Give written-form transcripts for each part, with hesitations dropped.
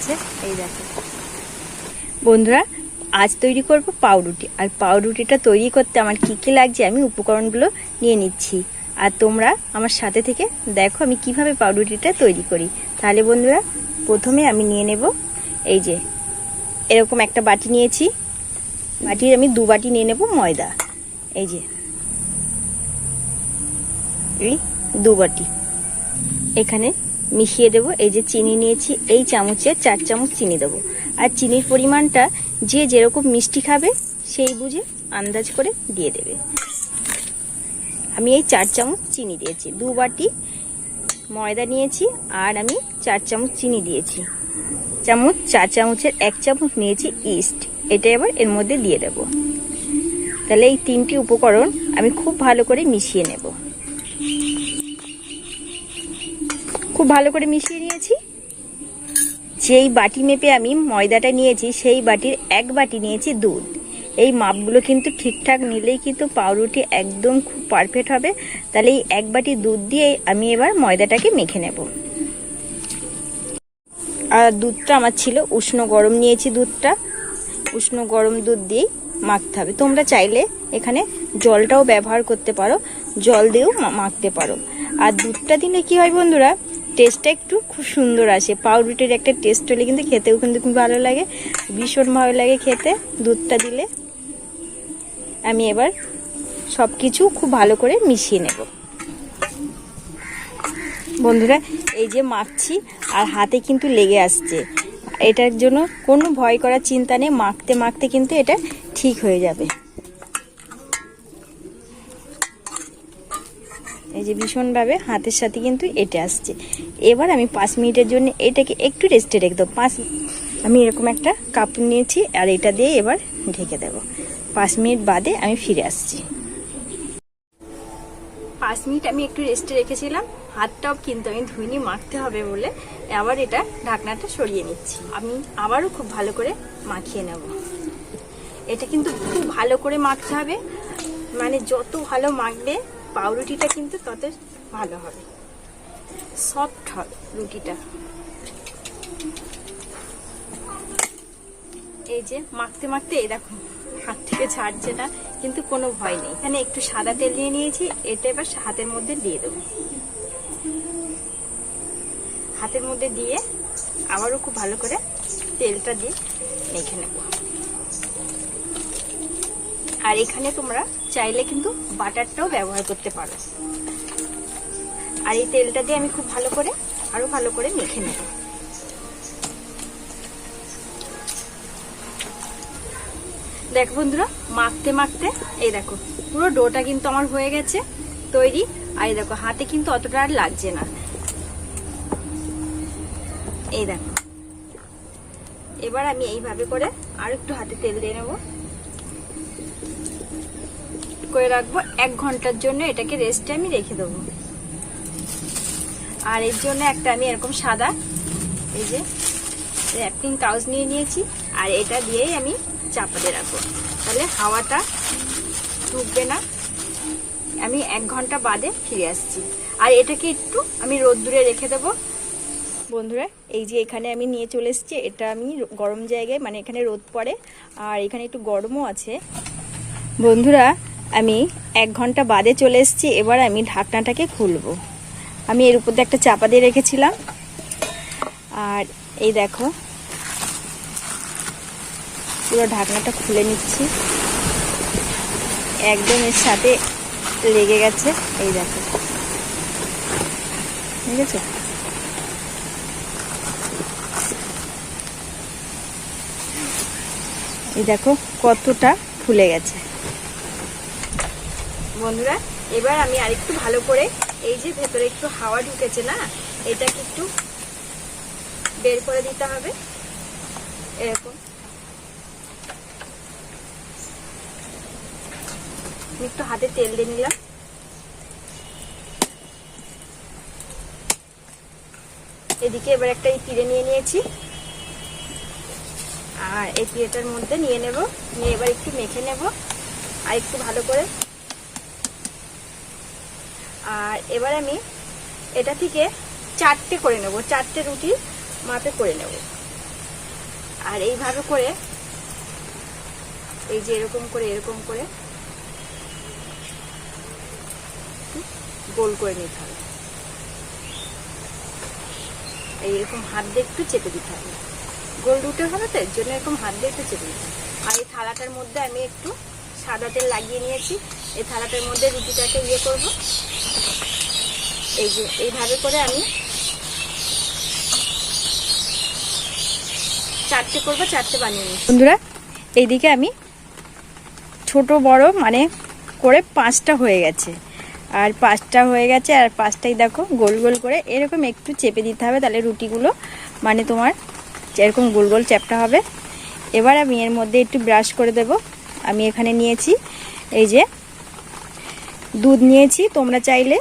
গেছে। এই দেখো বন্ধুরা, আজ তৈরি করব পাউরুটি। আর পাউরুটিটা তৈরি করতে আমার কি কি লাগছে আমি উপকরণগুলো নিয়ে নিচ্ছি, আর তোমরা আমার সাথে থেকে দেখো আমি কিভাবে পাউরুটিটা তৈরি করি। তাহলে বন্ধুরা, প্রথমে আমি নিয়ে নেব এই যে এরকম একটা বাটি নিয়েছি। বাটির আমি 2 বাটি নিয়ে নেব ময়দা। এই যে এই 2 বাটি এখানে মিশিয়ে দেব। এই যে চিনি নিয়েছি, এই চামচে 4 চামচ চিনি দেবো। আর চিনির পরিমাণটা যে যেরকম মিষ্টি খাবে সেই বুঝে আন্দাজ করে দিয়ে দেবে। আমি এই 4 চামচ চিনি দিয়েছি। 2 বাটি ময়দা নিয়েছি আর আমি 4 চামচ চিনি দিয়েছি। 4 চামচের 1 চামচ নিয়েছি ইস্ট। এটা এবার এর মধ্যে দিয়ে দেব। তাহলে এই 3টি উপকরণ আমি খুব ভালো করে মিশিয়ে নেব। খুব ভালো করে মিশিয়ে নিয়েছি। যেই বাটি মেপে আমি ময়দাটা নিয়েছি সেই বাটির 1 বাটি নিয়েছি দুধ। এই মাপগুলো কিন্তু ঠিকঠাক নিলেই কিন্তু পাউরুটি একদম খুব পারফেক্ট হবে। তাহলে এই 1 বাটি দুধ দিয়ে আমি এবার ময়দাটাকে মেখে নেব। আর দুধটা আমার ছিল উষ্ণ গরম নিয়েছি। দুধটা উষ্ণ গরম দুধ দিয়েই মাখতে হবে। তোমরা চাইলে এখানে জলটাও ব্যবহার করতে পারো, জল দিয়েও মাখতে পারো। আর দুধটা দিলে কি হয় বন্ধুরা, টেস্টটা একটু খুব সুন্দর আসে। পাউরুটির একটা টেস্ট হলে কিন্তু খেতেও কিন্তু খুব ভালো লাগে, ভীষণ ভালো লাগে খেতে দুধটা দিলে। আমি এবার সব কিছু খুব ভালো করে মিশিয়ে নেব। বন্ধুরা, এই যে মাখছি আর হাতে কিন্তু লেগে আসছে, এটার জন্য কোনো ভয় করার চিন্তা নেই। মাখতে মাখতে কিন্তু এটা ঠিক হয়ে যাবে। এই যে ভীষণভাবে হাতের সাথে কিন্তু এটা আসছে। এবার আমি 5 মিনিটের জন্য এটাকে একটু রেস্টে রেখে দেবো। আমি এরকম একটা কাপড় নিয়েছি আর এটা দিয়ে এবার ঢেকে দেব। 5 মিনিট বাদে আমি ফিরে আসছি। 5 মিনিট আমি একটু রেস্টে রেখেছিলাম। হাতটাও কিন্তু আমি ধুইনি, মাখতে হবে বলে আবার এটা ঢাকনাটা সরিয়ে নিচ্ছি। আমি আবারও খুব ভালো করে মাখিয়ে নেব। এটা কিন্তু খুব ভালো করে মাখতে হবে, মানে যত ভালো মাখবে পাউরুটিটা কিন্তু তত ভালো হবে, সফট হবে রুটিটা। এই যে মাখতে মাখতে এই দেখো হাত থেকে ছাড়ছে না, কিন্তু কোনো ভয় নেই। এখানে একটু সাদা তেল নিয়ে নিয়েছি, এটা এবার হাতের মধ্যে দিয়ে দেবো। হাতের মধ্যে দিয়ে আবারও খুব ভালো করে তেলটা দিয়ে মেখে নেব। আর এখানে তোমরা চাইলে কিন্তু বাটারটাও ব্যবহার করতে পারো। আর এই তেলটা দিয়ে আমি খুব ভালো করে আরো ভালো করে মেখে নেব। দেখো বন্ধুরা, মাখতে মাখতে এই দেখো পুরো ডোটা কিন্তু আমার হয়ে গেছে তৈরি। আর এই দেখো হাতে কিন্তু অতটা আর লাগছে না। এই দেখো এবার আমি এইভাবে করে আর একটু হাতে তেল দিয়ে নেব, করে রাখবো। 1 ঘন্টার জন্য এটাকে রেস্টে আমি রেখে দেবো। আর এর জন্য একটা আমি এরকম সাদা এই যে র্যাপিং কাগজ নিয়ে নিয়েছি, আর এটা দিয়েই আমি চাপা দিয়ে রাখবো, তাহলে হাওয়াটা ঢুকবে না। আমি 1 ঘন্টা বাদে ফিরে আসছি। আর এটাকে একটু আমি রোদ্দুরে রেখে দেবো। বন্ধুরা, এই যে এখানে আমি নিয়ে চলে এসেছি, এটা আমি গরম জায়গায়, মানে এখানে রোদ পড়ে আর এখানে একটু গরমও আছে। বন্ধুরা, আমি 1 ঘন্টা বাদে চলে এসেছি। এবার আমি ঢাকনাটাকে খুলবো। আমি এর উপর দিয়ে একটা চাপা দিয়ে রেখেছিলাম। আর এই দেখো পুরো ঢাকনাটা খুলে নিচ্ছি, একদম এর সাথে লেগে গেছে। এই দেখো, ঠিক আছে? এই দেখো কতটা ফুলে গেছে। বন্ধুরা, এবার আমি আরেকটু ভালো করে এই যে ভেতরে একটু হাওয়া ঢুকেছে না, এটাকে একটু বের করে দিতে হবে। এরকম একটু হাতে তেল দিয়ে নিলাম। এদিকে এবার একটা এই পিড়ে নিয়ে নিয়েছি, আর এই পিড়েটার মধ্যে নিয়ে নেব, নিয়ে এবার একটু মেখে নেব আর একটু ভালো করে। আর এবার আমি এটা থেকে 4টে করে নেব, 4টে রুটি মাপে করে নেব। আর এইভাবে করে এই যে এরকম করে গোল করে নিতে হবে। এইরকম হাত দিয়ে একটু চেপে দিতে হবে, গোল রুটি হবে তো, এর জন্য এরকম হাত দিয়ে একটু চেপে দিতে হবে। আর এই থালাটার মধ্যে আমি একটু সাদা তেল লাগিয়ে নিয়েছি। এই থালাটার মধ্যে রুটিটাকে করব। এই যে এইভাবে করে আমি 4টে করব, 4টে বানিয়ে নিচ্ছি। বন্ধুরা এইদিকে আমি ছোট বড় মানে করে 5টা হয়ে গেছে, আর 5টা হয়ে গেছে, আর 5টাই দেখো গোল গোল করে এরকম একটু চেপে দিতে হবে, তাহলে রুটিগুলো মানে তোমার এরকম গোল গোল চ্যাপটা হবে। এবার আমি এর মধ্যে একটু ব্রাশ করে দেব। আমি এখানে নিয়েছি এই যে দুধ নিয়েছি, তোমরা চাইলে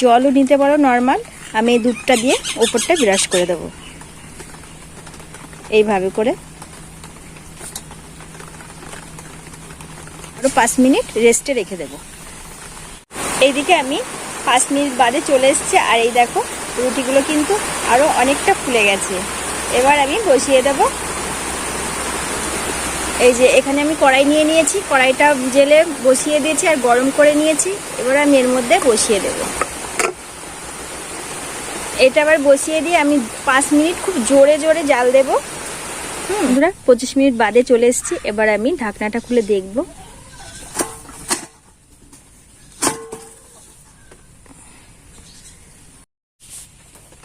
জলও নিতে পারো নর্মাল। আমি এই দুধটা দিয়ে ওপরটা ব্রাশ করে দেব এইভাবে করে। আরো 5 মিনিট রেস্টে রেখে দেব। এইদিকে আমি 5 মিনিট বাদে চলে এসেছি, আর এই দেখো রুটিগুলো কিন্তু আরো অনেকটা ফুলে গেছে। এবার আমি বসিয়ে দেব। এই যে এখানে আমি কড়াই নিয়ে নিয়েছি, কড়াইটা জেলে বসিয়ে দিয়েছি আর গরম করে নিয়েছি। এবার আমি এর মধ্যে বসিয়ে দেব। এটা আবার বসিয়ে দিয়ে আমি 5 মিনিট খুব জোরে জোরে জাল দেব। বন্ধুরা 25 মিনিট বাদে চলে এসেছি। এবার আমি ঢাকনাটা খুলে দেখব।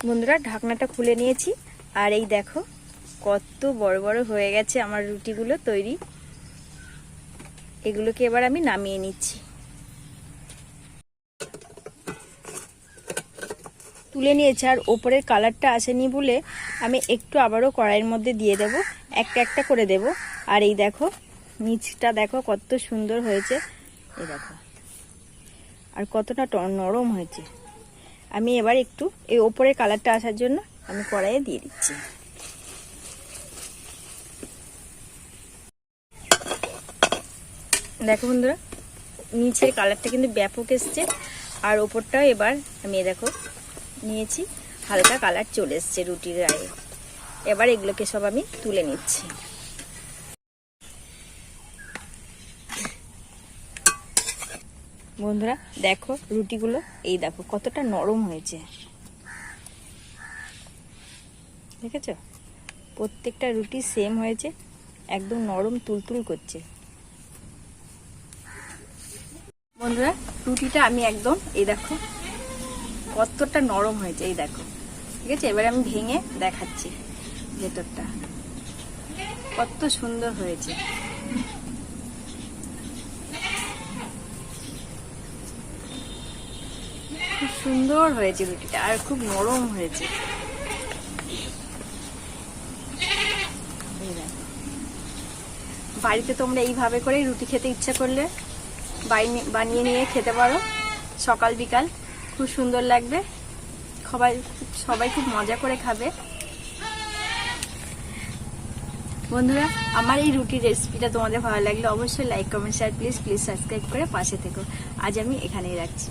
বন্ধুরা ঢাকনাটা খুলে নিয়েছি, আর এই দেখো কত বড় বড় হয়ে গেছে আমার রুটিগুলো তৈরি। এগুলোকে এবার আমি নামিয়ে নিচ্ছি। তুলে নিয়েছি, আর ওপরের কালারটা আসেনি বলে আমি একটু আবারও কড়াইয়ের মধ্যে দিয়ে দেব, একটা একটা করে দেব। আর এই দেখো নিচটা দেখো কত সুন্দর হয়েছে, এই দেখো আর কতটা নরম হয়েছে। আমি এবার একটু এই ওপরের কালারটা আসার জন্য আমি কড়াইয়ে দিয়ে দিচ্ছি। দেখো বন্ধুরা নিচের কালারটা কিন্তু ব্যাপক এসছে, আর ওপরটাও এবার আমি দেখো নিয়েছি, হালকা কালার চলে এসছে রুটির গায়ে। এবার এগুলোকে সব আমি তুলে নিচ্ছি। বন্ধুরা দেখো রুটিগুলো এই দেখো কতটা নরম হয়েছে, দেখেছো? প্রত্যেকটা রুটি সেম হয়েছে, একদম নরম তুলতুল করছে। বন্ধুরা রুটিটা আমি একদম এই দেখো কতটা নরম হয়েছে, এই দেখো, ঠিক আছে? এবার আমি ভেঙে দেখাচ্ছি ভেতরটা কত সুন্দর হয়েছে। খুব সুন্দর হয়েছে রুটিটা, আর খুব নরম হয়েছে। বাড়িতে তোমরা এইভাবে করে রুটি খেতে ইচ্ছা করলে বানিয়ে নিয়ে খেতে পারো, সকাল বিকাল খুব সুন্দর লাগবে। সবাই খুব মজা করে খাবে। বন্ধুরা আমার এই রুটির রেসিপিটা তোমাদের ভালো লাগলে অবশ্যই like comment share please subscribe করে পাশে থেকো। আজ আমি এখানেই রাখছি।